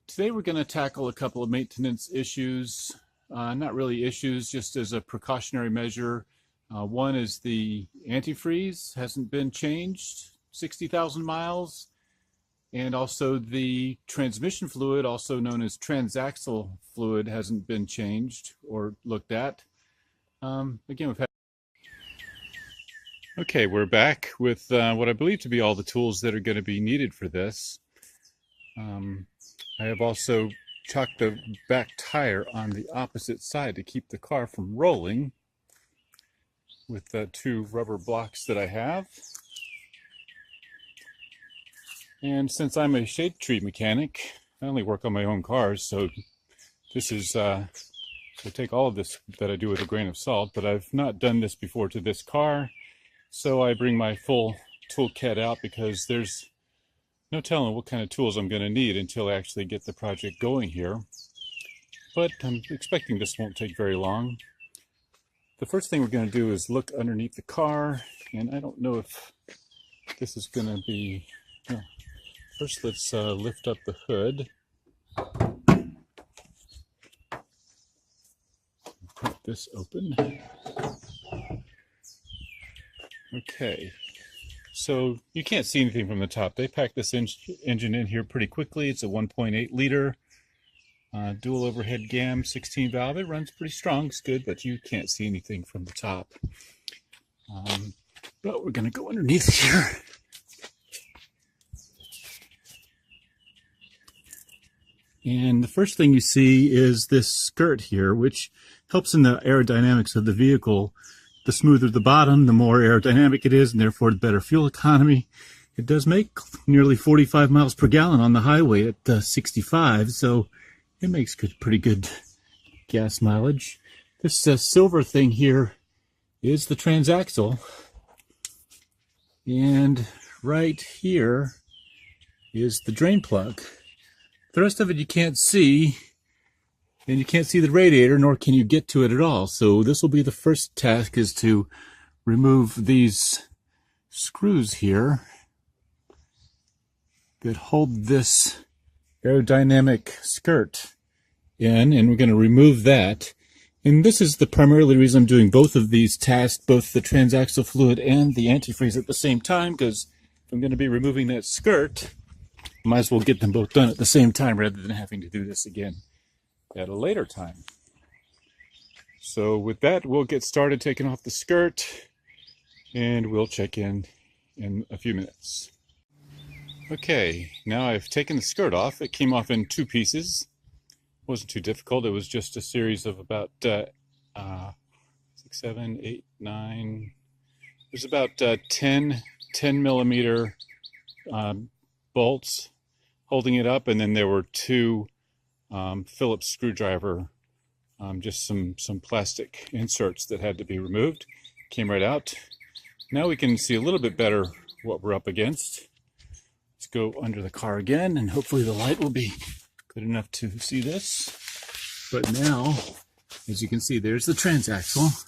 Today we're going to tackle a couple of maintenance issues, not really issues, just as a precautionary measure. One is the antifreeze hasn't been changed, 60,000 miles, and also the transmission fluid, also known as Transaxle fluid, hasn't been changed or looked at. Again, we've had... Okay, we're back with what I believe to be all the tools that are going to be needed for this. I have also chocked the back tire on the opposite side to keep the car from rolling with the two rubber blocks that I have. And since I'm a shade tree mechanic, I only work on my own cars, so this is, I take all of this that I do with a grain of salt, but I've not done this before to this car, so I bring my full toolkit out because there's no telling what kind of tools I'm going to need until I actually get the project going here. But I'm expecting this won't take very long. The first thing we're going to do is look underneath the car, and I don't know if this is going to be... No. First, let's lift up the hood. Put this open. Okay. So you can't see anything from the top. They packed this engine in here pretty quickly. It's a 1.8 liter dual overhead GAM 16 valve. It runs pretty strong. It's good, but you can't see anything from the top. But we're going to go underneath here. And the first thing you see is this skirt here, which helps in the aerodynamics of the vehicle. The smoother the bottom, the more aerodynamic it is, and therefore the better fuel economy. It does make nearly 45 miles per gallon on the highway at 65, so it makes pretty good gas mileage. This silver thing here is the Transaxle, and right here is the drain plug. The rest of it you can't see, and you can't see the radiator, nor can you get to it at all. So this will be the first task, is to remove these screws here that hold this aerodynamic skirt in, and we're going to remove that. And this is the primarily reason I'm doing both of these tasks, both the Transaxle fluid and the antifreeze at the same time, because if I'm going to be removing that skirt, I might as well get them both done at the same time rather than having to do this again at a later time. So with that, we'll get started taking off the skirt, and we'll check in a few minutes. Okay, now I've taken the skirt off. It came off in two pieces. It wasn't too difficult. It was just a series of about 6, 7, 8, 9. There's about 10 millimeter bolts holding it up, and then there were two Phillips screwdriver, just some plastic inserts that had to be removed. Came right out. Now we can see a little bit better what we're up against. Let's go under the car again, and hopefully the light will be good enough to see this. But now, as you can see, there's the Transaxle.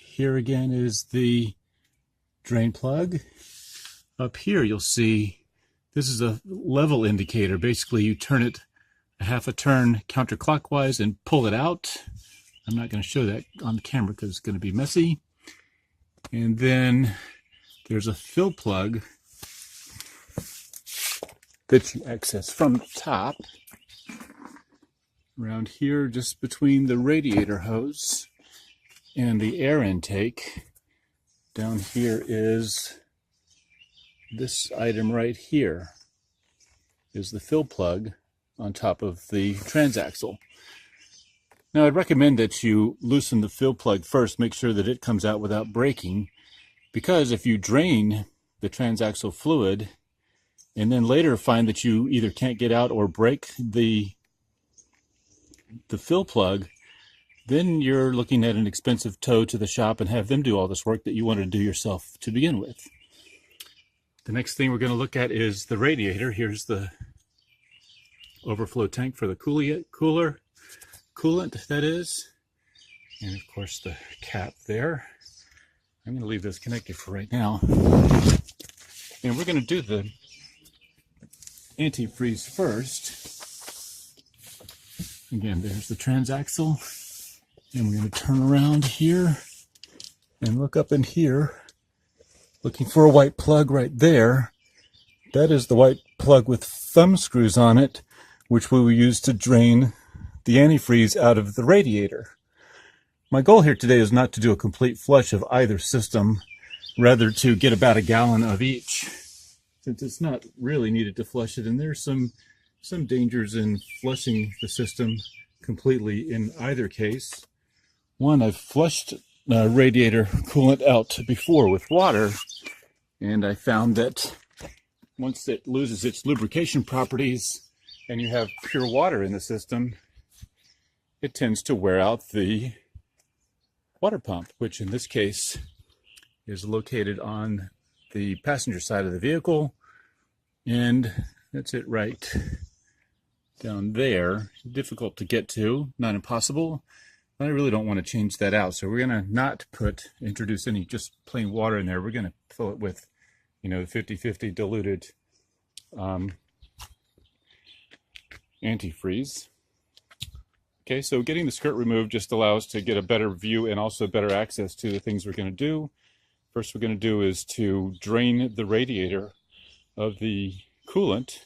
Here again is the drain plug. Up here you'll see this is a level indicator. Basically, you turn it a half a turn counterclockwise and pull it out. I'm not going to show that on the camera because it's going to be messy. And then there's a fill plug that you access from the top. Around here, just between the radiator hose and the air intake, down here is this item right here, is the fill plug on top of the Transaxle. Now I'd recommend that you loosen the fill plug first, make sure that it comes out without breaking, because if you drain the Transaxle fluid and then later find that you either can't get out or break the fill plug, then you're looking at an expensive tow to the shop and have them do all this work that you wanted to do yourself to begin with. The next thing we're going to look at is the radiator. Here's the overflow tank for the coolant, that is. And of course the cap there. I'm going to leave this connected for right now. And we're going to do the antifreeze first. Again, there's the transaxle. And we're going to turn around here and look up in here, looking for a white plug right there. That is the white plug with thumb screws on it, which we will use to drain the antifreeze out of the radiator. My goal here today is not to do a complete flush of either system, rather to get about a gallon of each, since it's not really needed to flush it, and there's some dangers in flushing the system completely in either case. One, I've flushed radiator coolant out before with water, and I found that once it loses its lubrication properties and you have pure water in the system, it tends to wear out the water pump, which in this case is located on the passenger side of the vehicle, and that's it right down there. Difficult to get to, not impossible. I really don't want to change that out, so we're going to not introduce any just plain water in there. We're going to fill it with, the 50-50 diluted antifreeze. Okay, so getting the skirt removed just allows us to get a better view and also better access to the things we're going to do. First we're going to do is to drain the radiator of the coolant,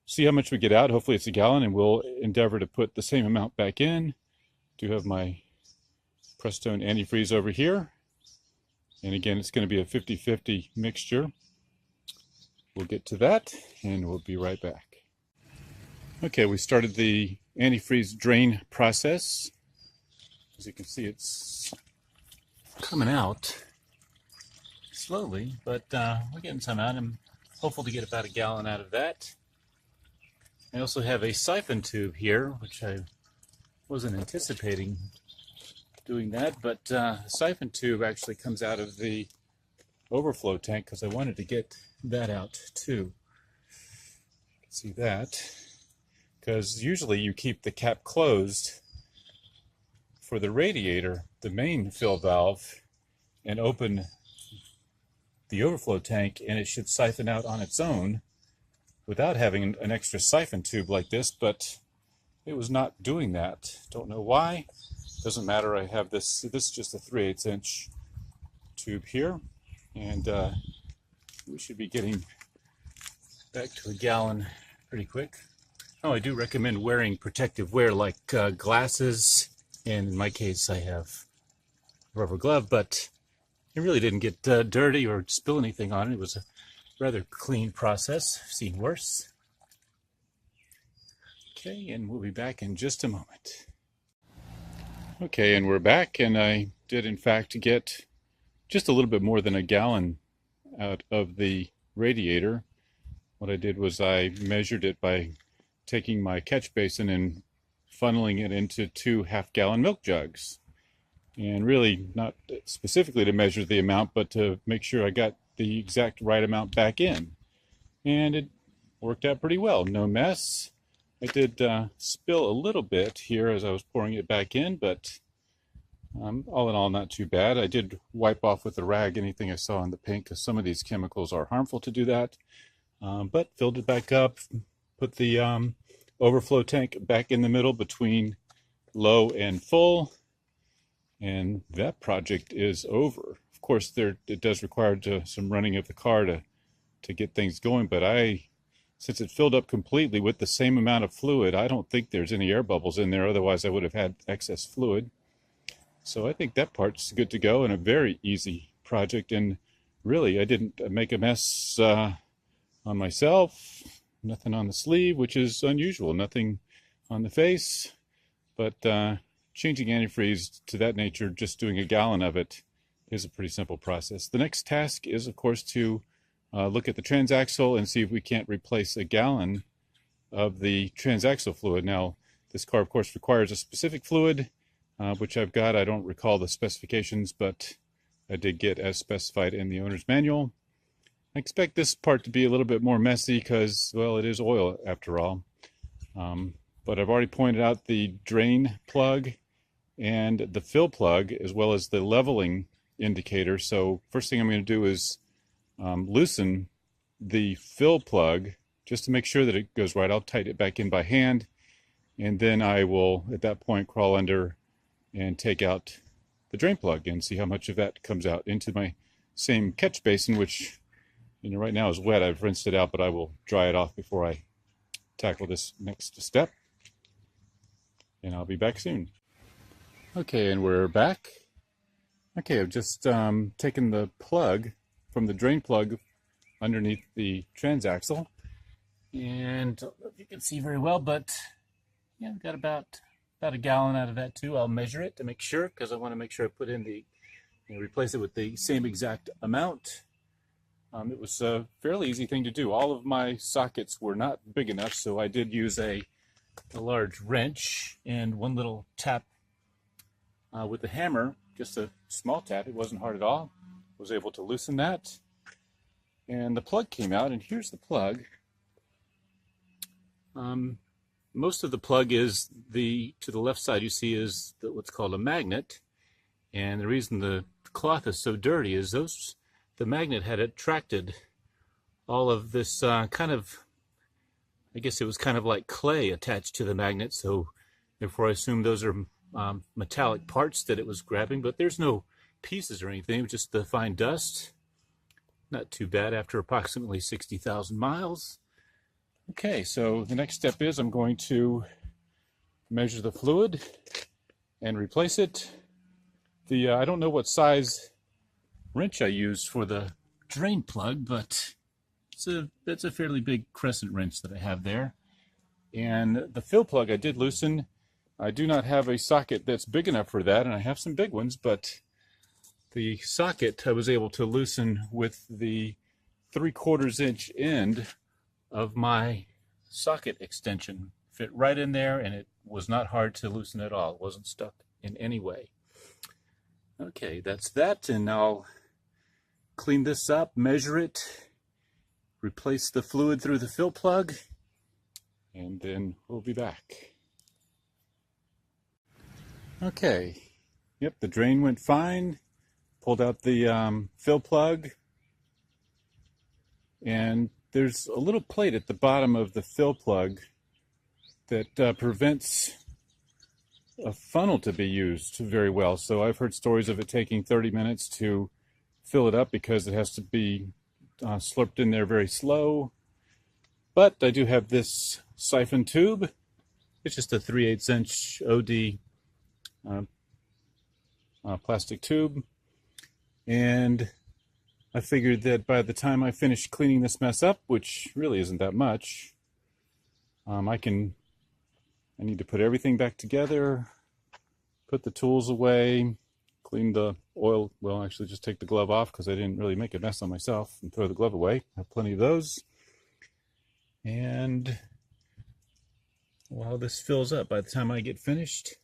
see how much we get out. Hopefully it's a gallon, and we'll endeavor to put the same amount back in. Do have my Prestone antifreeze over here, and again it's going to be a 50-50 mixture. We'll get to that and we'll be right back. Okay, we started the antifreeze drain process. As you can see, it's coming out slowly, but we're getting some out. I'm hopeful to get about a gallon out of that. I also have a siphon tube here, which I wasn't anticipating doing that, but the siphon tube actually comes out of the overflow tank because I wanted to get that out too. You can see that, because usually you keep the cap closed for the radiator, the main fill valve, and open the overflow tank, and it should siphon out on its own without having an extra siphon tube like this, but it was not doing that. Don't know why. Doesn't matter. I have this is just a 3/8 inch tube here, and we should be getting back to a gallon pretty quick. Oh, I do recommend wearing protective wear like glasses, and in my case I have a rubber glove, but it really didn't get dirty or spill anything on it. It was a rather clean process. I've seen worse. Okay, and we'll be back in just a moment. Okay, and we're back, and I did in fact get just a little bit more than a gallon out of the radiator. What I did was I measured it by taking my catch basin and funneling it into 2 half-gallon milk jugs. And really not specifically to measure the amount, but to make sure I got the exact right amount back in. And it worked out pretty well, no mess. I did spill a little bit here as I was pouring it back in, but all in all, not too bad. I did wipe off with a rag anything I saw in the paint, because some of these chemicals are harmful to do that. But filled it back up, put the overflow tank back in the middle between low and full, and that project is over. Of course, it does require some running of the car to get things going, but since it filled up completely with the same amount of fluid, I don't think there's any air bubbles in there, otherwise I would have had excess fluid. So I think that part's good to go, and a very easy project, and really I didn't make a mess on myself, nothing on the sleeve, which is unusual, nothing on the face, but changing antifreeze to that nature, just doing a gallon of it, is a pretty simple process. The next task is, of course, to look at the transaxle and see if we can't replace a gallon of the transaxle fluid. Now, this car, of course, requires a specific fluid, which I've got. I don't recall the specifications, but I did get as specified in the owner's manual. I expect this part to be a little bit more messy because, well, it is oil after all. But I've already pointed out the drain plug and the fill plug, as well as the leveling indicator. So first thing I'm going to do is loosen the fill plug just to make sure that it goes right. I'll tighten it back in by hand, and then I will, at that point, crawl under and take out the drain plug and see how much of that comes out into my same catch basin, which right now is wet. I've rinsed it out, but I will dry it off before I tackle this next step. And I'll be back soon. Okay, and we're back. Okay, I've just taken the plug from the drain plug underneath the transaxle, and I don't know if you can see very well, but yeah, I've got about a gallon out of that too. I'll measure it to make sure, because I want to make sure I put in the, replace it with the same exact amount. It was a fairly easy thing to do. All of my sockets were not big enough, so I did use a large wrench and one little tap with the hammer, just a small tap. It wasn't hard at all. Was able to loosen that, and the plug came out, and here's the plug. Most of the plug is to the left side, you see, is what's called a magnet, and the reason the cloth is so dirty is the magnet had attracted all of this kind of, I guess it was kind of like clay attached to the magnet, so therefore I assume those are metallic parts that it was grabbing, but there's no pieces or anything, just the fine dust. Not too bad after approximately 60,000 miles. Okay, so the next step is I'm going to measure the fluid and replace it. I don't know what size wrench I used for the drain plug, but that's a fairly big crescent wrench that I have there. And the fill plug I did loosen. I do not have a socket that's big enough for that, and I have some big ones, but the socket I was able to loosen with the 3/4 inch end of my socket extension. Fit right in there, and it was not hard to loosen at all. It wasn't stuck in any way. Okay, that's that, and I'll clean this up, measure it, replace the fluid through the fill plug, and then we'll be back. Okay, yep, the drain went fine. Pulled out the fill plug, and there's a little plate at the bottom of the fill plug that prevents a funnel to be used very well. So I've heard stories of it taking 30 minutes to fill it up because it has to be slurped in there very slow. But I do have this siphon tube. It's just a 3/8 inch OD plastic tube. And I figured that by the time I finish cleaning this mess up, which really isn't that much, I need to put everything back together, put the tools away, clean the oil, well, actually just take the glove off because I didn't really make a mess on myself, and throw the glove away. I have plenty of those. And while this fills up, by the time I get finished,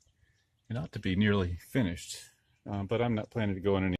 it ought to be nearly finished. But I'm not planning to go in any